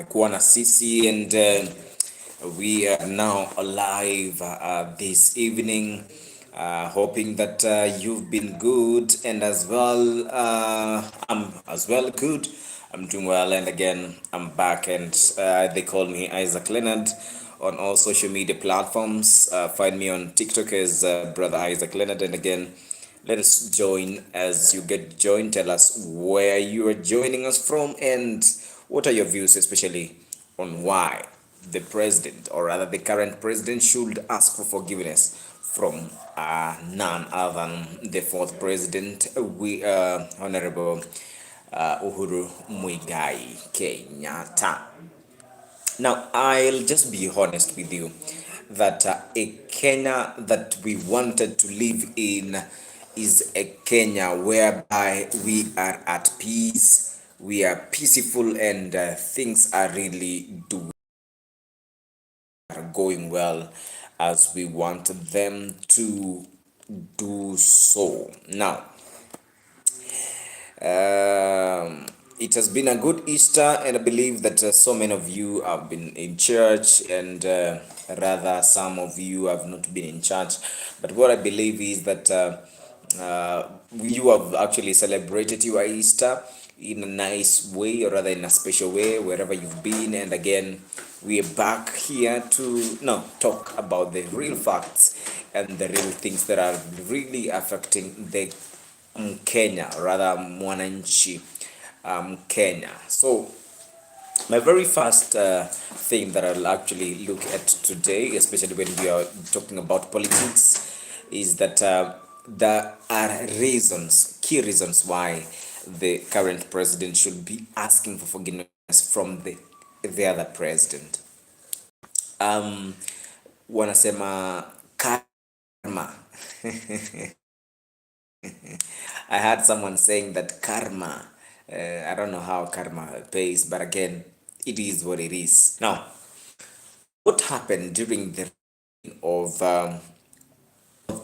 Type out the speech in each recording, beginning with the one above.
amekuwa na sisi and we are now alive this evening, hoping that you've been good, and as well I'm as well good. I'm doing well, and again I'm back, and they call me Isaac Lenard on all social media platforms. Find me on TikTok as brother Isaac Lenard, and again let us join. As you get joined, tell us where you are joining us from and what are your views, especially on why the president, or rather the current president, should ask for forgiveness from none other than the fourth president, Honorable Uhuru Muigai Kenyatta. Now, I'll just be honest with you that a Kenya that we wanted to live in is a Kenya whereby we are at peace, we are peaceful, and things are really going well as we want them to do so. Now, it has been a good Easter, and I believe that so many of you have been in church, and rather some of you have not been in church. But what I believe is that you have actually celebrated your Easter in a nice way, or rather in a special way, wherever you've been. And again, we are back here to talk about the real facts and the real things that are really affecting the Kenya, rather mwananchi Kenya. So my very first thing that I'll actually look at today, especially when we are talking about politics, is that there are key reasons why the current president should be asking for forgiveness from the other president. Wanasema karma. I heard someone saying that karma, I don't know how karma pays, but again, it is what it is. Now, what happened during the reign of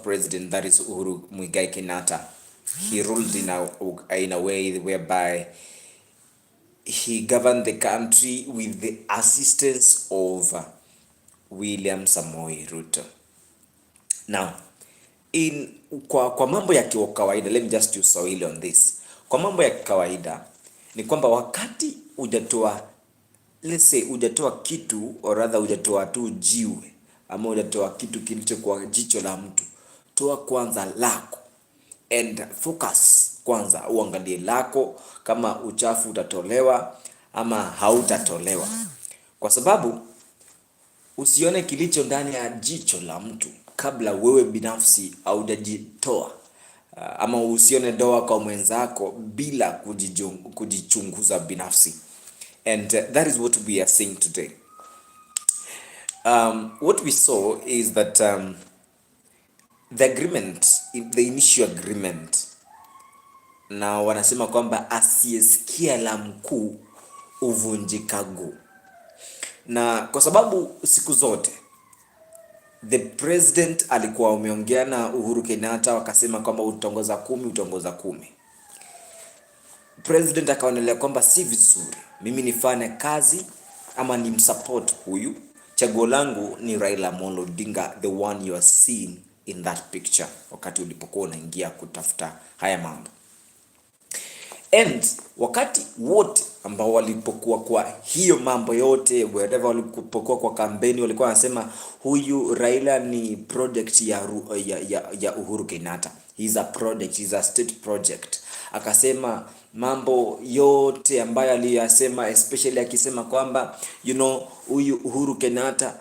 president, that is Uhuru Muigai Kenyatta? He ruled in a way whereby he governed the country with the assistance of William Samoei Ruto. Now, kwa mambo ya kawaida, let me just use Swahili on this. Kwa mambo ya kawaida ni kwamba wakati let's say hujatoa kitu, or rather hujatoa tu jiwe ama hujatoa kitu kilicho kwa jicho la mtu, toa kwanza lako and focus kwanza, uangalie lako kama uchafu utatolewa ama hautatolewa, kwa sababu usione kilicho ndani ya jicho la mtu kabla wewe binafsi haujajitoa, ama usione doa kwa mwenzako bila kujichunguza binafsi. And that is what we are seeing today. What we saw is that the agreement, the initial agreement, na wanasema kwamba asiyesikia la mkuu uvunjika guu, na kwa sababu siku zote the president alikuwa umeongea na Uhuru Kenyatta, wakasema kwamba utongoza 10. President akaonelea kwamba si vizuri mimi nifanye kazi ama ni msupport huyu, chaguo langu ni Raila Amolo Odinga, the one you are seeing in that picture wakati ulipokuwa unaingia kutafuta haya mambo. And wakati wote ambao walipokuwa kwa hiyo mambo yote, wherever walipokuwa kwa kampeni, walikuwa wanasema huyu Raila ni project ya Uhuru Kenyatta. He's a project, he's a state project. Akasema mambo yote ambayo aliyasema, especially akisema kwamba huyu Uhuru Kenyatta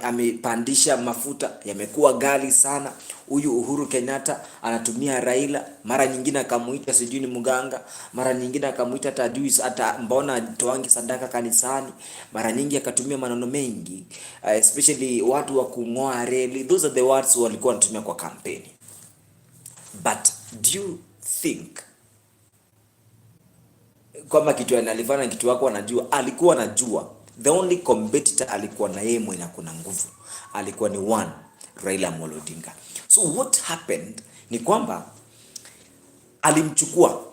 amepandisha mafuta, yamekuwa gali sana. Huyu Uhuru Kenyatta anatumia Raila, mara nyingine akamuita sijui ni mganga, mara nyingine akamuita tajui hata mbona toangi sadaka kanisani, mara nyingi akatumia maneno mengi, especially watu wa kungoa reli. Those are the words walikuwa wanatumia kwa kampeni. But do you think kwamba kitu analifanya kitu wako anajua? Alikuwa anajua. The only competitor alikuwa na yeye mwenye kuna nguvu alikuwa ni one Raila Amolo Odinga. So what happened ni kwamba alimchukua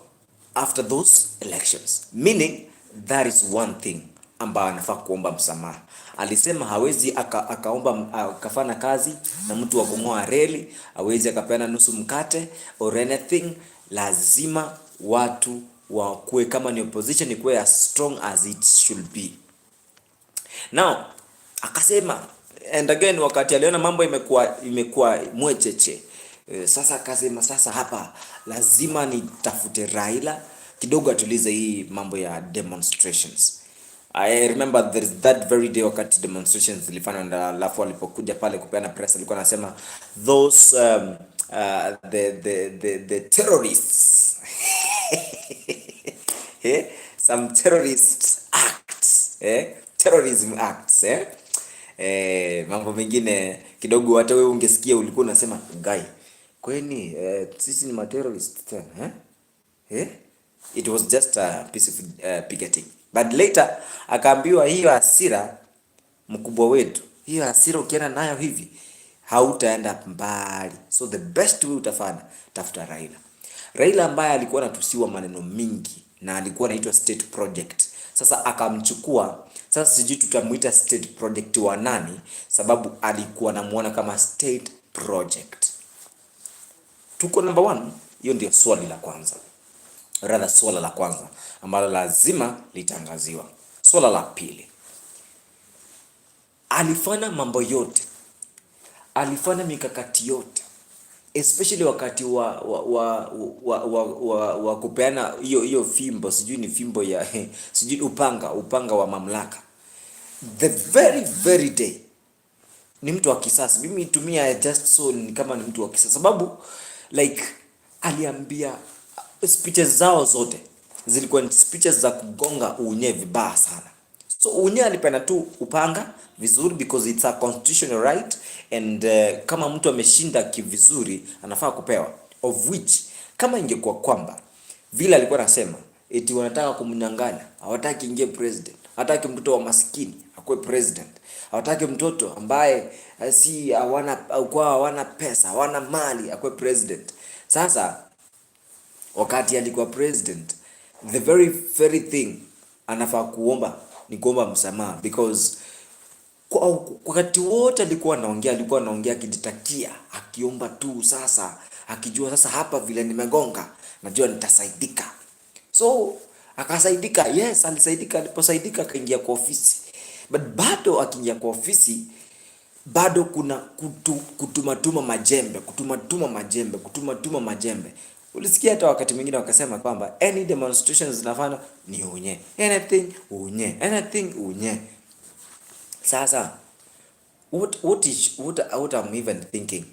after those elections, meaning that is one thing ambayo anafaa kuomba msamaha. Alisema hawezi akaomba akafanya kazi na mtu wa kung'oa reli, hawezi akapeana nusu mkate or anything. Lazima watu wakuwe, kama ni opposition ikuwe as strong as it should be. Now akasema, and again, wakati aliona mambo imekuwa mwecheche, sasa akasema sasa hapa lazima nitafute Raila kidogo atulize hii mambo ya demonstrations. I remember there is that very day wakati demonstrations zilifanywa, na alafu alipokuja pale kupeana press alikuwa anasema those the terrorists some terrorist acts, terrorism acts, mambo mengine kidogo hata wewe ungesikia ulikuwa unasema guy, kwani sisi ni terrorists tena It was just a piece of picketing, but later akaambiwa hiyo hasira mkubwa wetu, hiyo hasira ukienda nayo hivi hautaenda mbali, so the best way utafanya, tafuta Raila ambaye alikuwa anatusiwa maneno mingi na alikuwa anaitwa state project. Sasa akamchukua. Sasa sijui tutamuita state project wa nani, sababu alikuwa anamuona kama state project. Tuko number 1. Hiyo ndio swali la kwanza, swala la kwanza ambalo lazima litangaziwa. Swala la pili, alifanya mambo yote, alifanya mikakati yote, especially wakati wa kupeana hiyo fimbo, sijui ni fimbo ya sijui upanga wa mamlaka. The very day ni mtu wa kisasa. Mimi tumia just so ni kama ni mtu wa kisasa, sababu like aliambia speeches zao zote zilikuwa ni speeches za kugonga unye vibaya sana. So unye alipenda tu upanga vizuri because it's a constitutional right, and kama mtu ameshinda kivizuri anafaa kupewa, of which kama ingekuwa kwamba vile alikuwa anasema eti wanataka kumnyang'anya, hawataki ingie president, hawataki mtoto wa maskini akuwe president, hawataki mtoto ambaye si hawana pesa, hawana mali akuwe president. Sasa wakati alikuwa president, the very thing anafaa kuomba ni kuomba msamaha, because wakati wote alikuwa anaongea akijitakia, akiomba tu, sasa akijua sasa hapa vile nimegonga najua nitasaidika. So akasaidika, yes, alisaidika. Aliposaidika akaingia kwa ofisi, but bado akiingia kwa ofisi bado kuna kutumatuma majembe. Ulisikia hata wakati mwingine wakasema kwamba any demonstrations zinafanya ni unye, anything unye. Sasa what I'm even thinking,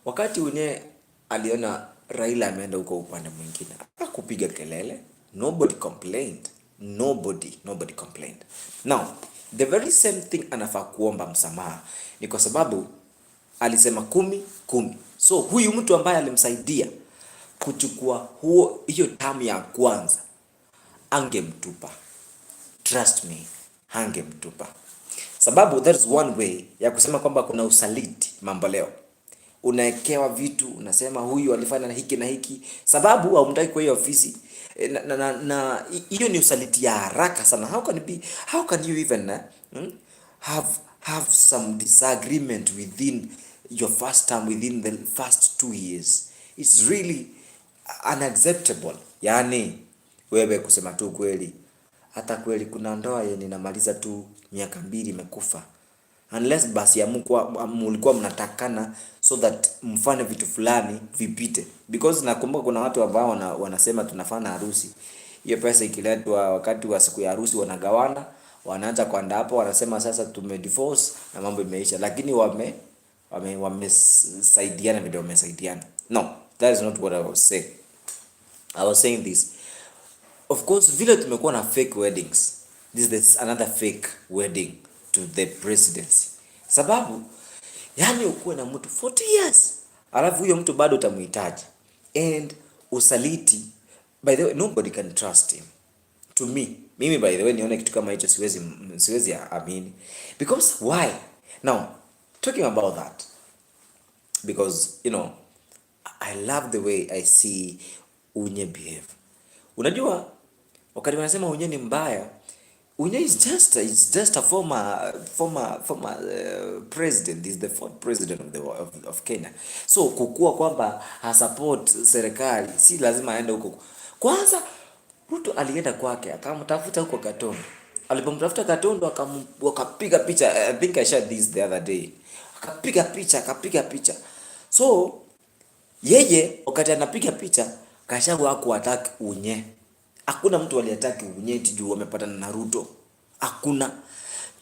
wakati unye aliona Raila ameenda huko upande mwingine, hakupiga kelele, nobody complained. Now the very same thing anafaa kuomba msamaha, ni kwa sababu alisema 10. So huyu mtu ambaye alimsaidia kuchukua hiyo tamu ya kwanza angemtupa, trust me, angemtupa. Sababu there is one way ya kusema kwamba kuna usaliti mambo leo. Unaekewa vitu, unasema huyu alifanya na hiki na hiki, sababu haumtaki kwa hiyo ofisi, na hiyo ni usaliti ya haraka sana. How can you even have some disagreement within your first term, within the first 2 years? It's really unacceptable. Yani wewe kusema tu kweli, hata kweli kuna ndoa yenye inamaliza tu miaka 2 imekufa, unless basi ya mlikuwa mnatakana so that mfanye vitu fulani vipite. Because nakumbuka kuna watu ambao wanasema tunafanya harusi, hiyo pesa ikiletwa wakati wa siku ya harusi wanagawana, wanaanza kwenda hapo, wanasema sasa tumedivorce na mambo imeisha, lakini wamesaidiana vile wamesaidiana. No, that is not what I was saying. I was saying this, of course, vile tumekuwa na fake weddings, this is another fake wedding to the presidency. Sababu yani ukuwe na mtu 40 years alafu huyo mtu bado utamhitaji, and usaliti. By the way, nobody can trust him. To me, mimi by the way nione kitu kama hicho siwezi amini. Because why? Now, talking about that, because I love the way I see Unye behave. Unajua Wakati wanasema Unye ni mbaya, Unye is just a former president. Is the fourth president of Kenya. So kukua kwamba support serikali, si lazima aende huko. Kwanza Ruto alienda kwake akamtafuta huko Katondo. Alipomtafuta Katondo wakapiga picha. I think I shared this the other day. Akapiga picha. So yeye wakati anapiga picha Gachagua hakuattack Unye. Hakuna mtu aliataki Unye juu wamepatana na Ruto. Hakuna.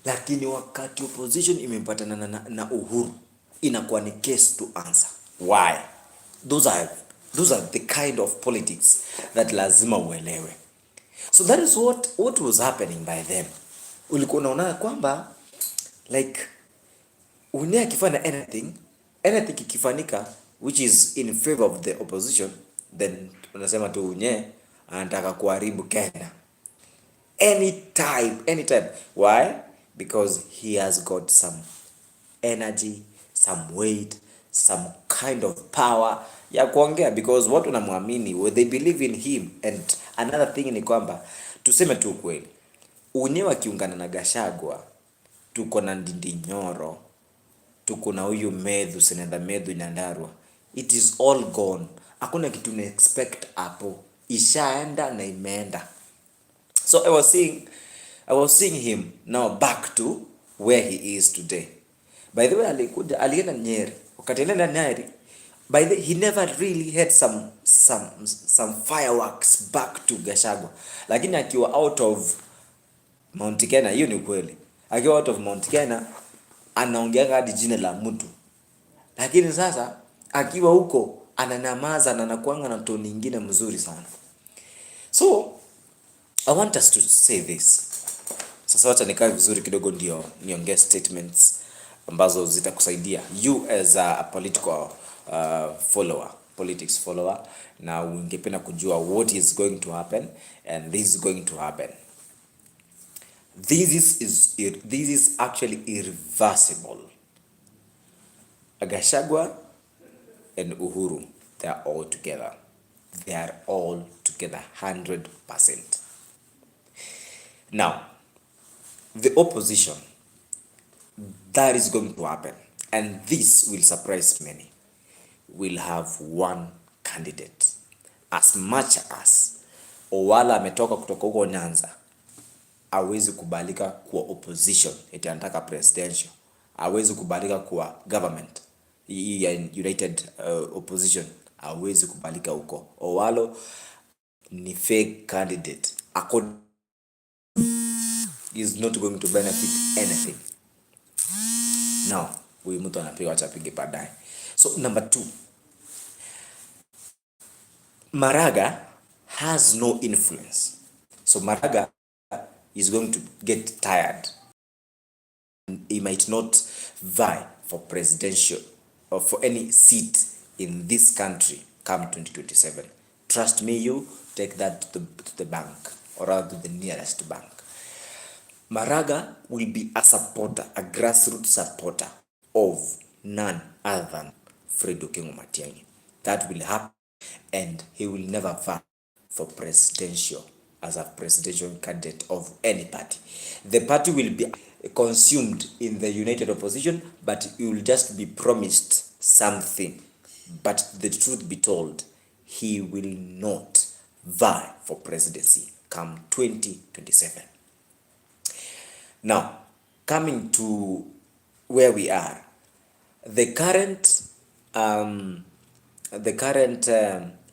Lakini wakati opposition imepatana na Uhuru, inakuwa ni case to answer. Why? Those are the kind of politics that lazima uelewe. So that is what was happening by them. Ulikuwa unaona kwamba like Unye akifanya anything ikifanyika which is in favor of the opposition, then unasema tu Unye anataka kuharibu Kenya. Anytime. Why? Because he has got some energy, some weight, some kind of power ya kuongea, because watu wanamwamini, they believe in him. And another thing ni kwamba tuseme tu kweli, Unye wakiungana na Gachagua, tuko na Ndindi Nyoro, tuko na huyu Medhu, Seneta Medhu Nyandarua, it is all gone. Hakuna kitu na expect hapo, ishaenda na imeenda. So I was seeing him now back to where he is today. By the way, alienda Nyeri. Wakati alienda Nyeri, by the he never really had some fireworks back to Gachagua. Lakini akiwa out of Mount Kenya, hiyo ni kweli. Akiwa out of Mount Kenya anaongea hadi jina la mtu. Lakini sasa akiwa huko ananyamaza na anakuanga na tone nyingine mzuri sana. So I want us to say this. Sasa wacha nikae vizuri kidogo ndio niongee statements ambazo zitakusaidia you as a political politics follower, na ungependa kujua what is going to happen, and this is going to happen. This is actually irreversible. Gachagua and Uhuru, they are all together. They are all together 100%. Now, the opposition, that is going to happen, and this will surprise many, will have one candidate. As much as Owala ametoka kutoka huko Nyanza, hawezi kubalika kwa opposition, eti anataka presidential, hawezi kubalika kwa government, united opposition, hawezi kubalika huko. Owalo ni fake candidate. Is not going to benefit anything. Now, huyu mtu anapiga, wacha apige baadaye. So number 2, Maraga has no influence. So Maraga is going to get tired. He might not vie for presidential or for any seat in this country come 2027. Trust me, you take that to the bank, or rather to the nearest bank. Maraga will be a supporter, a grassroots supporter of none other than Fred Okengo Matiang'i. That will happen, and he will never vie for presidential as a presidential candidate of any party. The party will be consumed in the united opposition, but he will just be promised something. But the truth be told, he will not vie for presidency come 2027. Now, coming to where we are, the current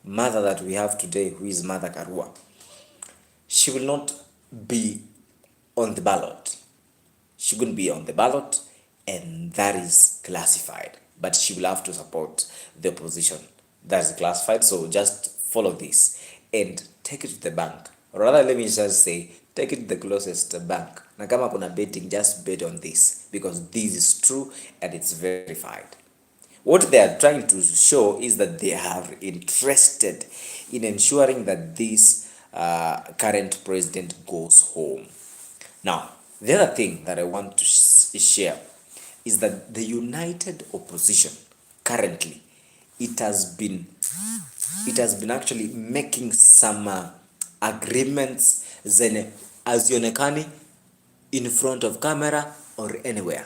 mother that we have today, who is Mother Karua, she will not be on the ballot. She couldn't be on the ballot, and that is classified. But she will have to support the opposition. That is classified, so just follow this and take it to the bank. Or rather, let me just say, take it to the closest bank. Na kama kuna betting, just bet on this, because this is true and it's verified. What they are trying to show is that they are interested in ensuring that this current president goes home. Now, the other thing that I want to share is that the united opposition currently, it has been actually making some agreements zenye azionekani in front of camera or anywhere.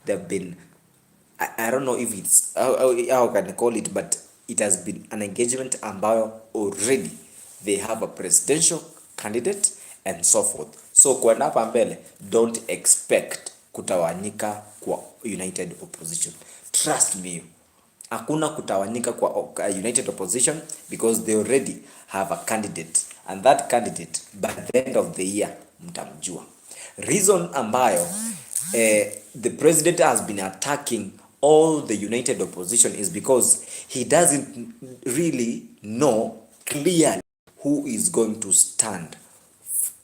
They've been, I don't know if it's how can I call it, but it has been an engagement ambayo already they have a presidential candidate and so forth. So kwenda hapa mbele, don't expect kutawanyika kwa united opposition. Trust me, hakuna kutawanyika kwa united opposition, because they already have a candidate, and that candidate by the end of the year mtamjua. Reason ambayo the president has been attacking all the united opposition is because he doesn't really know clearly who is going to stand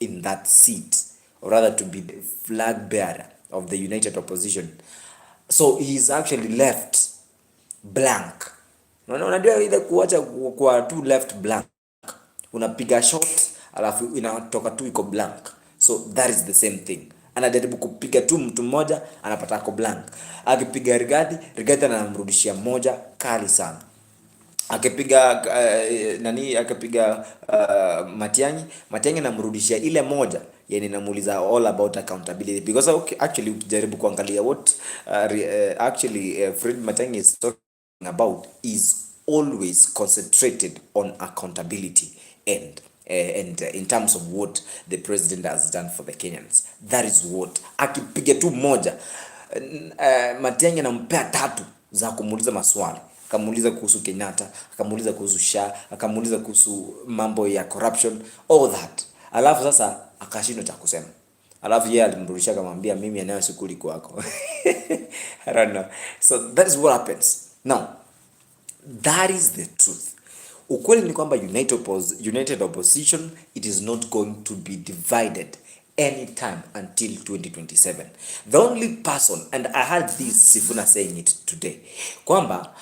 in that seat, or rather to be the flag bearer of the united opposition. So he's actually left blank. Unajua ile kuacha kwa tu left blank, unapiga shot alafu inatoka tu iko blank. So that is the same thing. Anajaribu kupiga tu mtu mmoja anapata ako blank. Akipiga Rigathi anamrudishia moja kali sana. Akipiga akapiga Matiang'i namrudishia ile moja, yani namuuliza all about accountability, because actually ukijaribu kuangalia what Fred Matiang'i is talking about is always concentrated on accountability and in terms of what the president has done for the Kenyans. That is what akipiga tu moja, Matiang'i anampea tatu za kumuuliza maswali. Akamuuliza kuhusu Kenyatta, akamuuliza kuhusu SHA, akamuuliza kuhusu mambo ya corruption, all that. Alafu sasa akashindwa cha kusema. Alafu yeye alimrudisha akamwambia mimi anayo sikuli kwako. I don't know. So that is what happens. Now, that is the truth. Ukweli ni kwamba united opposition, it is not going to be divided anytime until 2027. The only person, and I heard this Sifuna saying it today, kwamba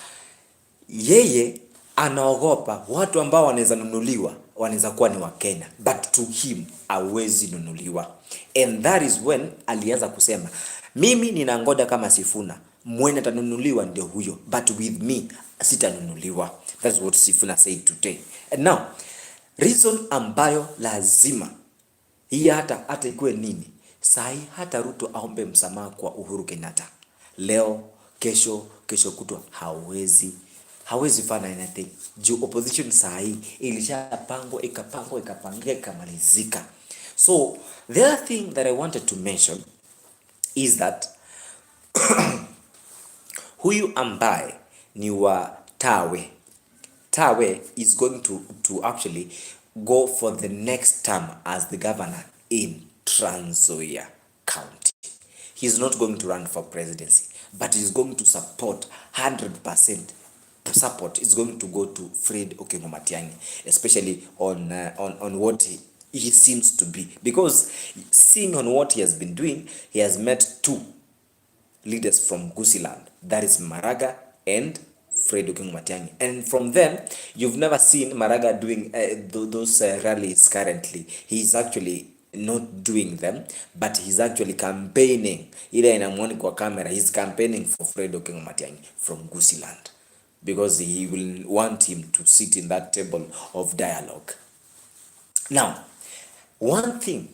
yeye anaogopa watu ambao wanaweza nunuliwa wanaweza kuwa ni wa Kenya, but to him hawezi nunuliwa. And that is when alianza kusema mimi ninangoja kama Sifuna mwenye atanunuliwa ndio huyo, but with me sitanunuliwa. That's what Sifuna said today. And now reason ambayo lazima hii hata ikuwe nini, sahi hata Ruto aombe msamaha kwa Uhuru Kenyatta leo, kesho kutwa hawezi fanya anything. Juu opposition sahi ilishapangwa ikapangika ikamalizika. So the other thing that I wanted to mention is that huyu ambaye ni wa Tawe is going to actually go for the next term as the governor in Trans Nzoia County. He's not going to run for presidency, but he's going to support 100%. Support is going to go to Fred Matiang'i, especially on what he seems to be, because seeing on what he has been doing, he has met two leaders from Gusii land, that is Maraga and Fred Matiang'i, and from them you've never seen Maraga doing those rallies currently. He's actually not doing them, but he's actually campaigning. Ile inamwoni kwa camera, he's campaigning for Fred Matiang'i from Gusii land, because he will want him to sit in that table of dialogue. Now, one thing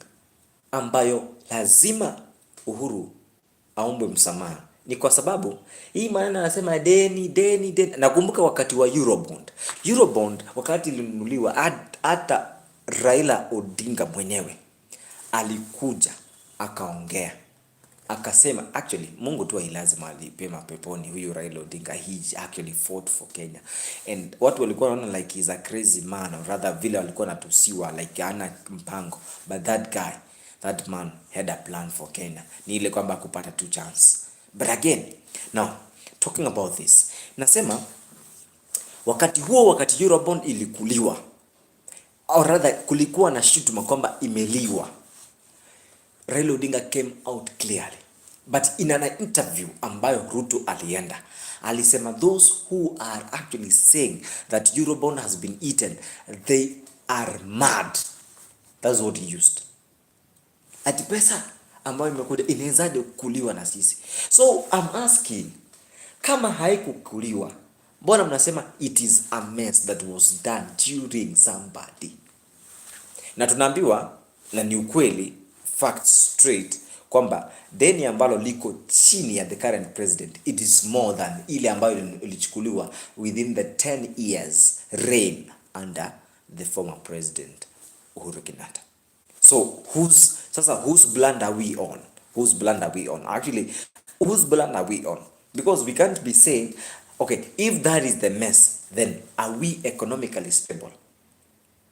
ambayo lazima Uhuru aombe msamaha ni kwa sababu hii maneno anasema deni. Nakumbuka wakati wa Eurobond wakati ilinunuliwa, hata Raila Odinga mwenyewe alikuja akaongea akasema actually Mungu tu lazima alipema peponi huyu Raila Odinga. He actually fought for Kenya, and watu walikuwa wanaona like he's a crazy man, or rather vile walikuwa natusiwa like ana mpango, but that man had a plan for Kenya. Ni ile kwamba kupata two chance. But again, now talking about this, nasema wakati Eurobond ilikuliwa, or rather kulikuwa na shutuma kwamba imeliwa, Raila Odinga came out clearly. But in an interview ambayo Ruto alienda, alisema those who are actually saying that Eurobond has been eaten, they are mad. That's what he used. Ati pesa ambayo imekuja inawezaje kukuliwa na sisi? So I'm asking, kama haikukuliwa, mbona mnasema it is a mess that was done during somebody? Na tunaambiwa na ni ukweli, facts straight, kwamba deni ambalo liko chini ya the current president, it is more than ile ambayo ilichukuliwa within the 10 years reign under the former president Uhuru Kenyatta. So whose blunder are we on? Whose blunder are we on? Actually, whose blunder are we on? Because we can't be saying, okay, if that is the mess, then are we economically stable?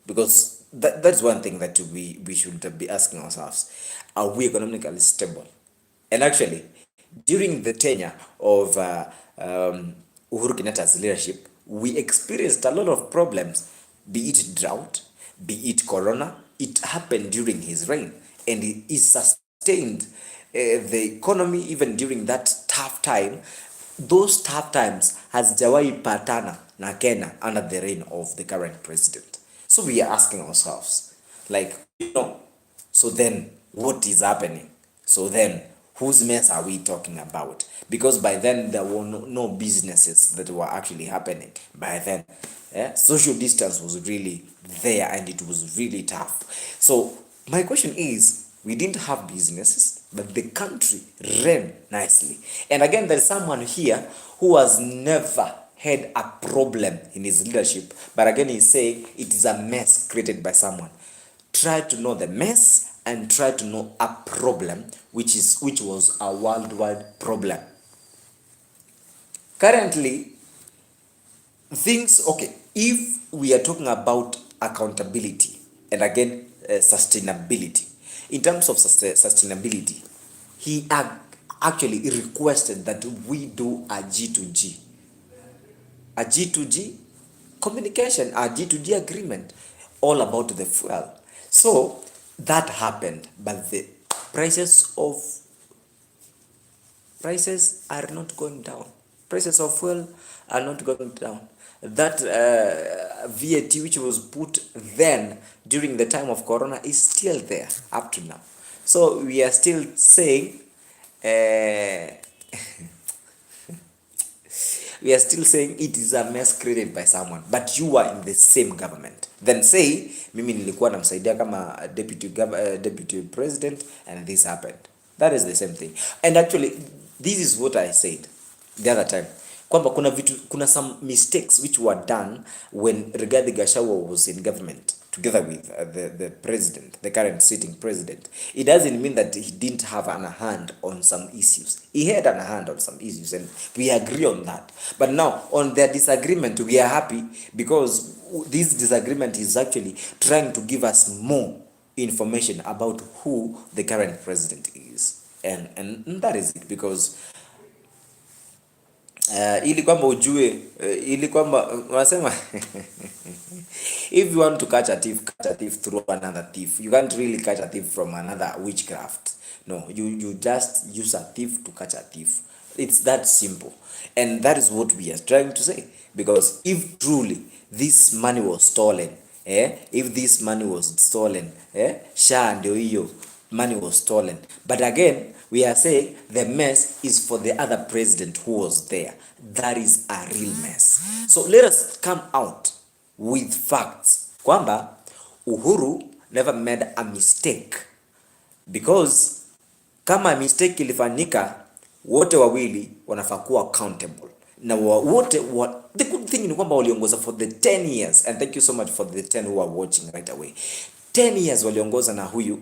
Because that's one thing that we should be asking ourselves. Are we economically stable? And actually, during the tenure of Uhuru Kenyatta's leadership, we experienced a lot of problems, be it drought, be it corona. It happened during his reign, and he sustained the economy even during that tough time. Those tough times has hazijawahi patana na Kenya under the reign of the current president. So we are asking ourselves, like, so then what is happening? So then whose mess are we talking about? Because by then there were no businesses that were actually happening. By then, social distance was really there and it was really tough. So my question is, we didn't have businesses, but the country ran nicely. And again, there's someone here who has never had a problem in his leadership, but again he's saying it is a mess created by someone. Try to know the mess and try to know a problem which was a worldwide problem. Currently, things, okay, if we are talking about accountability and again sustainability, in terms of sustainability, he actually requested that we do a G2G, a G2G communication, a G2G agreement, all about the fuel. So that happened, but the prices are not going down. Prices of fuel are not going down. That VAT which was put then during the time of Corona is still there up to now. So we are still saying we are still saying it is a mess created by someone, but you are in the same government. Then say mimi nilikuwa namsaidia kama deputy president and this happened. That is the same thing. And actually this is what I said the other time, kwamba kuna some mistakes which were done when Rigathi Gachagua was in government together with the president, the current sitting president. It doesn't mean that he didn't have a hand on some issues. He had a hand on some issues, and we agree on that. But now, on their disagreement, we are happy because this disagreement is actually trying to give us more information about who the current president is. And that is it, because ili kwamba ujue, ili kwamba wanasema if you want to catch a thief through another thief. You can't really catch a thief from another witchcraft. No, you just use a thief to catch a thief. It's that simple. And that is what we are trying to say. Because if truly this money was stolen, if this money was stolen, sha ndio hiyo money was stolen. But again, we are saying the mess is for the other president who was there. That is a real mess. So let us come out with facts. Kwamba Uhuru never made a mistake, because kama mistake ilifanyika, wote wawili wanafaa kuwa accountable. Na wote the good thing ni kwamba waliongoza for the 10 years, and thank you so much for the 10 who are watching right away. 10 years waliongoza na huyu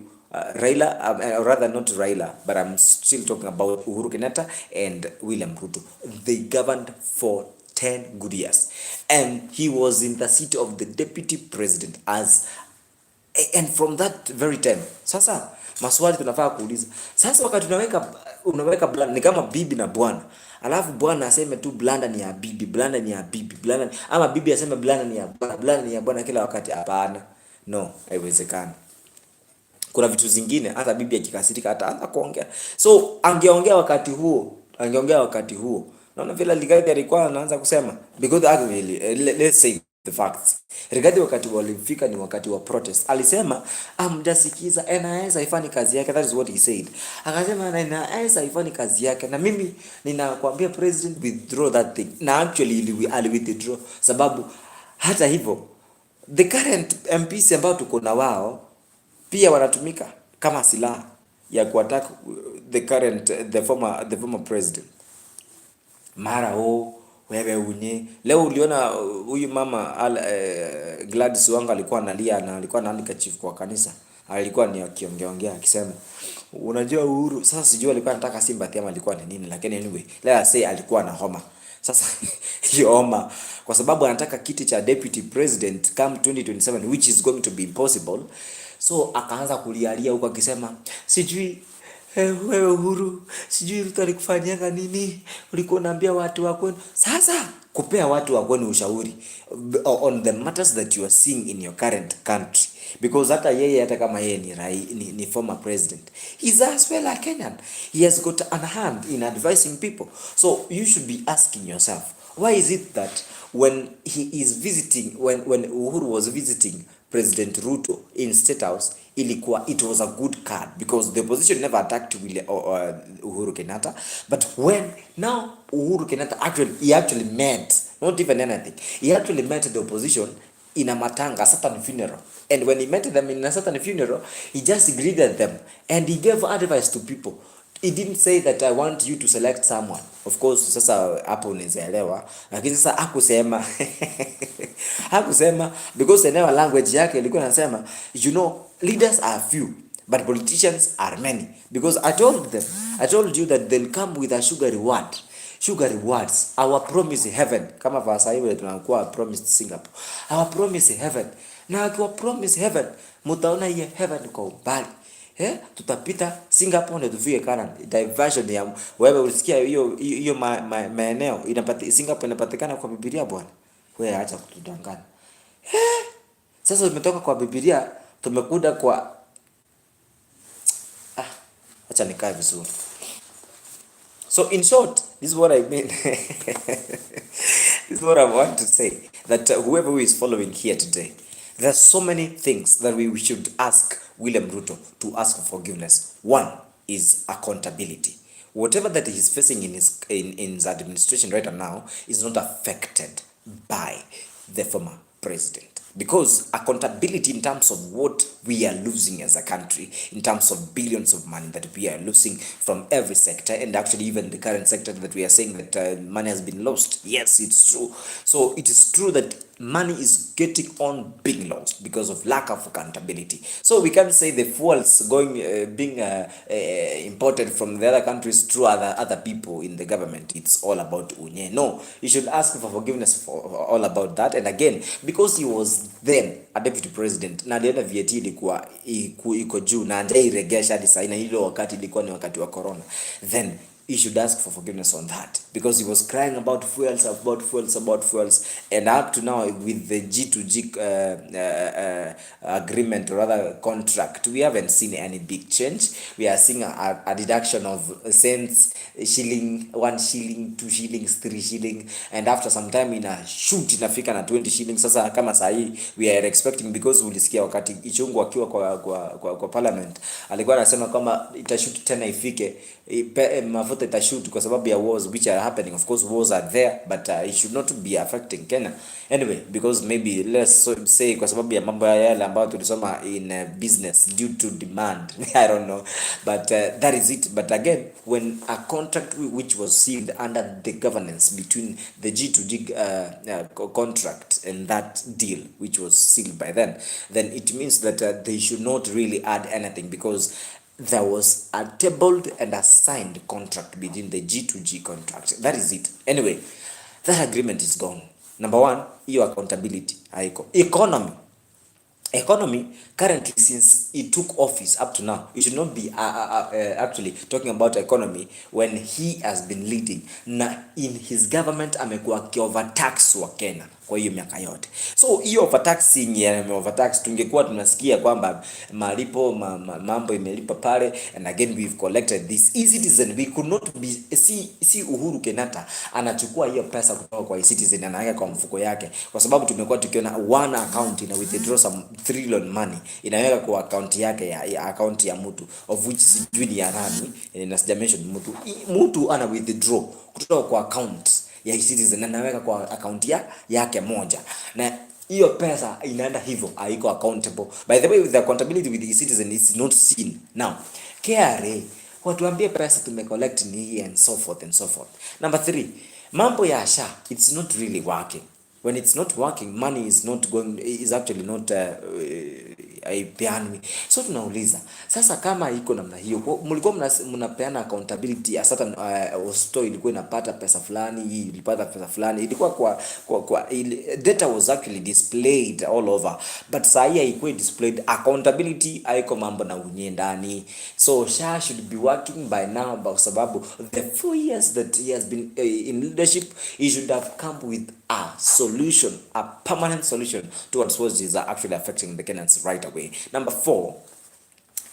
Raila, rather not Raila, but I'm still talking about Uhuru Kenyatta and William Ruto. They governed for 10 good years, and he was in the seat of the deputy president and from that very time. Sasa maswali tunafaa kuuliza. Sasa wakati unaweka blanda ni kama bibi na bwana. Alafu bwana aseme tu blanda ni ya bibi, blanda ni ya bibi, blanda ama bibi aseme blanda ni ya bwana, blanda ni ya bwana kila wakati. Hapana. No, haiwezekani. Kuna vitu zingine hata bibi akikasirika hata kuongea. So angeongea wakati huo. Naona vile Rigathi alikuwa anaanza kusema, because actually let's say the facts. Rigathi wakati walifika ni wakati wa protest. Alisema mjasikiza NIS haifanyi kazi yake. That is what he said. Akasema NIS haifanyi kazi yake, na mimi ninakwambia president withdraw that thing. Na actually ali withdraw, sababu hata hivyo the current MPs ambao tuko na wao pia wanatumika kama silaha ya kuattack the former president. Mara wewe unye leo uliona huyu mama Gladys Wanga alikuwa analia na alikuwa anaandika chief kwa kanisa, alikuwa ni akiongeongea akisema unajua Uhuru. Sasa sijui alikuwa anataka sympathy ama alikuwa ni nini, lakini anyway let us say alikuwa na homa. Sasa hiyo homa kwa sababu anataka kiti cha deputy president come 2027 which is going to be impossible, so akaanza kulialia huko akisema sijui wewe Uhuru, sijui Ruto alikufanyia nini, ulikuwa unaambia watu wa kwenu. Sasa kupea watu wa kwenu ushauri on the matters that you are seeing in your current country, because hata yeye, hata kama yeye ni former president, he's as well a Kenyan. He has got a hand in advising people. So you should be asking yourself, why is it that when he is visiting, when Uhuru was visiting President Ruto in State House, it was a good card because the opposition never attacked Uhuru Kenyatta. But when now Uhuru Kenyatta actually met, not even anything, he actually met the opposition in a matanga, a certain funeral. And when he met them in a certain funeral, he just greeted them and he gave advice to people. He didn't say that I want you to select someone. Of course, sasa hapo unaelewa, lakini sasa hakusema hakusema because eneo language yake ilikuwa inasema, you know, leaders are few but politicians are many, because I told you that they'll come with a sugar rewards. Our promise heaven, kama vasa hiyo tunakuwa promised Singapore, our promise heaven. Na akiwa promise heaven, mtaona hiyo heaven kwa umbali. Tutapita Singapore ndio tufike Canada. Diversion ya wewe ulisikia hiyo maeneo Singapore inapatikana kwa Biblia bwana. Wewe acha kutudanganya. Sasa umetoka kwa Biblia tumekuda kwa acha nikae vizuri. So in short, this is what I mean. This is what I want to say, that whoever who is following here today, there are so many things that we should ask William Ruto to ask for forgiveness. One is accountability. Whatever that he is facing in his administration right now is not affected by the former president. Because accountability in terms of what we are losing as a country, in terms of billions of money that we are losing from every sector, and actually even the current sector that we are saying that money has been lost. Yes, it's true. So it is true that money is getting on being lost because of lack of accountability. So we can't say the fuels being imported from the other countries through other people in the government. It's all about unye. No, you should ask for forgiveness for all about that. And again, because he was then a deputy president na aliona VAT ilikuwa iko juu na hajairegesha hadi sasa, na hilo wakati ilikuwa ni wakati wa corona, then he should ask for forgiveness on that, because he was crying about fuels, and up to now with the G2G agreement or rather contract, we haven't seen any big change. We are seeing a deduction of cents, shilling, 1 shilling, 2 shillings, 3 shilling, and after some time inafika na 20 shillings. Sasa kama sahi we are expecting, because ulisikia wakati Ichungu akiwa kwa parliament alikuwa anasema kama itashoot tena ifike mafuta itashoot kwa sababu ya wars which are happening. Of course wars are there, but it should not be affecting Kenya anyway, because maybe let's say kwa sababu ya mambo yale ambayo tulisoma in business due to demand. I don't know, but that is it. But again, when a contract which was sealed under the governance between the G2G contract and that deal which was sealed by then it means that they should not really add anything, because there was a tabled and a signed contract between the G2G contract. That is it. Anyway, that agreement is gone. Number one, hiyo accountability haiko. Economy currently, since he took office up to now, you should not be actually talking about economy when he has been leading. Na in his government amekuwa overtax wa Kenya kwa hiyo miaka yote. So hiyo overtaxing ya overtax tungekuwa tunasikia kwamba malipo mambo imelipa pale, and again we've collected this e-citizen. We could not be see Uhuru Kenyatta anachukua hiyo pesa kutoka kwa e-citizen anaweka kwa mfuko yake, kwa sababu tumekuwa tukiona one account ina withdraw some trillion money inaweka kwa account yake ya account ya mtu, of which sijui ni ya nani, na sija mention mtu ana withdraw kutoka kwa account ya e-citizen na anaweka kwa account yake moja, na hiyo pesa inaenda hivyo, haiko accountable. By the way, the accountability with the citizen is not seen. Now KRA watuambie pesa tumecollect ni hii and so forth and so forth. Number 3, mambo ya SHA, it's not really working. When it's not working, money is not going, is actually not haipeanwi. So tunauliza sasa, kama iko namna hiyo, mlikuwa mnapeana accountability ya certain hospital ilikuwa inapata pesa fulani, hii ilipata pesa fulani, ilikuwa kwa data was actually displayed all over, but saa hii haikuwa displayed. Accountability haiko mambo na unye ndani. So SHA should be working by now, kwa sababu the 4 years that he has been in leadership, he should have come with a solution, a permanent solution towards what is actually affecting the Kenyans right away. Number 4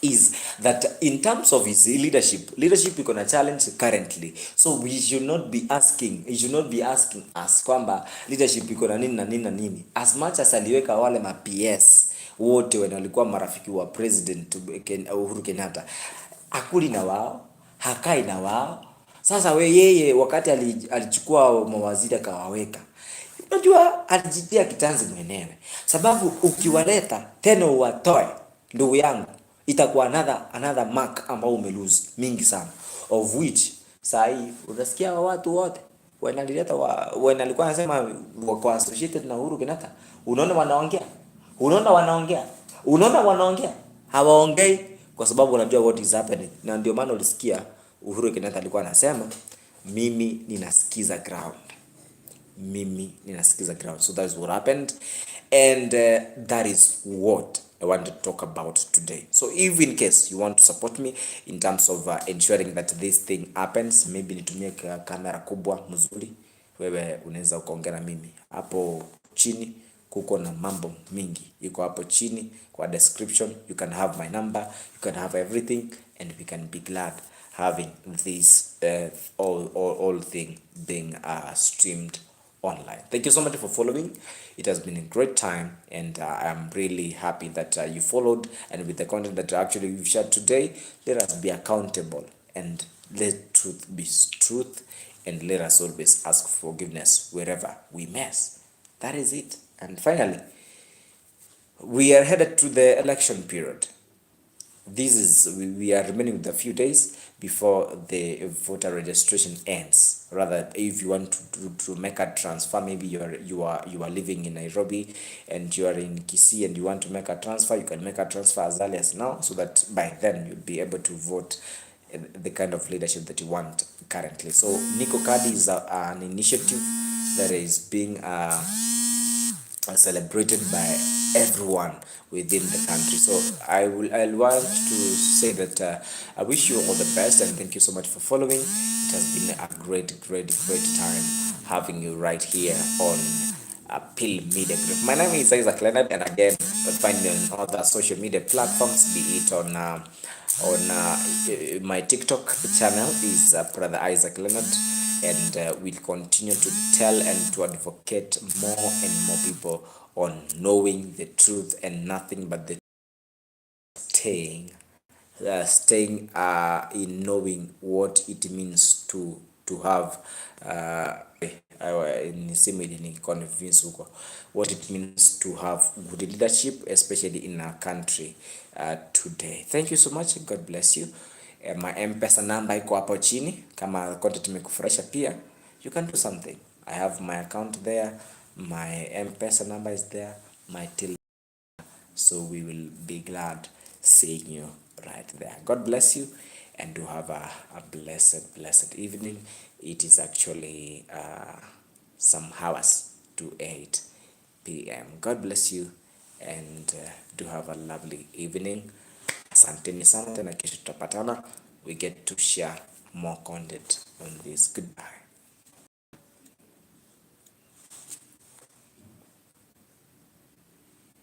is that in terms of his leadership iko na challenge currently, so we should not be asking, he should not be asking us kwamba leadership iko na nini na nini na nini, as much as aliweka wale ma PS wote walikuwa marafiki wa president Uhuru Kenyatta, akuli na wao, hakai na wao. Sasa yeye wakati alichukua mawaziri akawaweka, unajua alijitia kitanzi mwenyewe, sababu ukiwaleta tena uwatoe, ndugu yangu, itakuwa another mark ambao umelose mingi sana, of which sahi unasikia watu wote wanalileta when alikuwa anasema wako associated na Uhuru Kenyatta, unaona wanaongea hawaongei, kwa sababu wanajua what is happening. Na ndio maana ulisikia Uhuru Kenyatta alikuwa anasema mimi ninasikiza ground. So that is what happened, and that is what I want to talk about today. So if in case you want to support me in terms of ensuring that this thing happens, maybe nitumie kamera kubwa mzuri, wewe unaweza ukaongea na mimi hapo chini. Kuko na mambo mingi iko hapo chini kwa description. You can have my number, you can have everything, and we can be glad having this all thing being streamed online. Thank you so much for following. It has been a great time, and I'm really happy that you followed, and with the content that actually you've shared today, let us be accountable, and let truth be truth, and let us always ask forgiveness wherever we mess. That is it. And finally, we are headed to the election period. We are remaining with a few days before the voter registration ends. Rather, if you want to make a transfer, maybe you are living in Nairobi and you are in KISII and you want to make a transfer, you can make a transfer as early as now, so that by then you'll be able to vote the kind of leadership that you want currently. So Niko Kadi is an initiative that is being celebrated by everyone within the country. So I'll want to say that I wish you all the best, and thank you so much for following. It has been a great time having you right here on PILMEDIA GROUP. My name is Isaac Lenard, and again, you'll find me on other social media platforms, be it on my TikTok channel is Brother Isaac Lenard, and we'll continue to tell and to advocate more and more people on knowing the truth and nothing but the staying in knowing what it means to have what it means to have good leadership, especially in our country today. Thank you so much. God bless you. My M-Pesa number iko hapo chini. Kama content imekufurahisha pia, you can do something. I have my account there. My M-Pesa number is there. My till. So we will be glad seeing you right there. God bless you, and do have a blessed evening. It is actually some hours to 8 p.m. God bless you, and do have a lovely evening. Asanteni sana, tena kesho tutapatana. We get to share more content on this. Goodbye.